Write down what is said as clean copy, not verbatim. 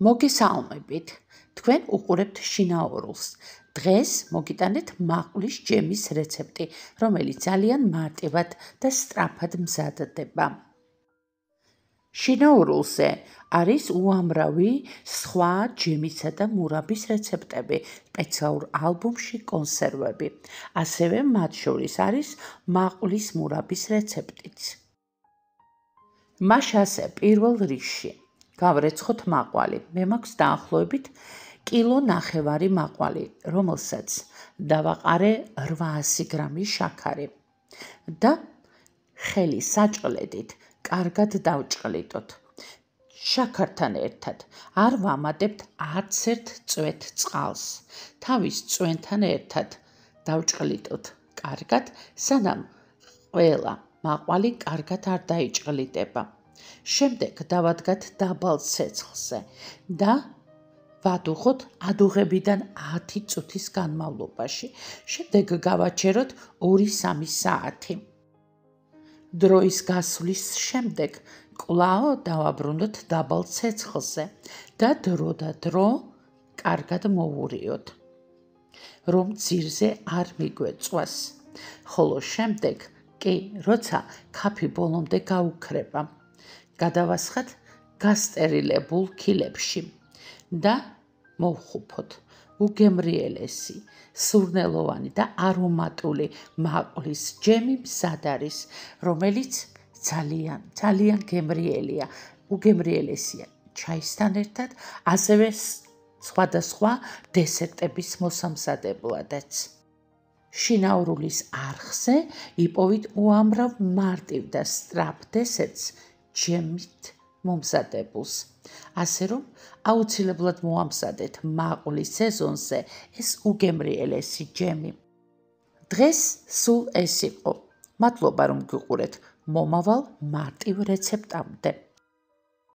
მოგესალმებით, თქვენ უყურებთ შინაურულს. დღეს მოგიტანეთ მაყულის ჯემის რეცეპტი, რომელიც ძალიან მარტივად და სწრაფად მზადდება. შინაურულზე არის უამრავი სხვა ჯემისა და მურაბის რეცეპტები, სპეციალურ ალბომში კონსერვები. ასევე მათ შორის არის მაყულის მურაბის რეცეპტიც. მაშასე პირველ რიგში გავრეცხოთ მაყვალი. მე მაქვს დაახლოებით 1,5 კილო მაყვალი, რომელსაც დავაყარე 800 გრამი შაქარი და ხელი საჭყლედით კარგად დავჭყლიდოთ. შაქართან ერთად არ ვამადებთ არც ერთ წვეთ წყალს. თავის წვენთან ერთად დავჭყლიდოთ კარგად, სანამ ყველა მაყვალი კარგად არ დაიჭყლიდება. შემდეგ დავადგათ დაბალ ცეცხლზე და ვადუღოთ ადუღებიდან 10 წუთის განმავლობაში. შემდეგ გავაჩეროთ 2-3 საათი. დროის გასვლის შემდეგ კვლავ დავაბრუნოთ დაბალ ცეცხლზე და დრო და დრო კარგად მოვურიოთ, რომ ძირზე არ მიგვეწვას. ხოლო შემდეგ კი, როცა ქაფი ბოლომდე გაუქრება, გადავასხათ გასტერილებულ ქილებში და მოვხუფოთ უგემრიელესი, სურნელოვანი და არომატული მაყულის ჯემი მზად არის, რომელიც ძალიან გემრიელია, უგემრიელესია ჩაისთან ერთად, ასევე სხვადასხვა დესერტების მოსამზადებლადაც. შინაურულის არხზე იპოვით უამრავ მარტივ და სწრაფ დესერტს ჯემით მომზადებულს, ასე რომ აუცილებლად მოამზადეთ მაყულის სეზონზე ეს უგემრიელესი ჯემი. დღეს სულ ეს იყო. მადლობა რომ გიყურეთ. მომავალ მარტივ რეცეპტამდე.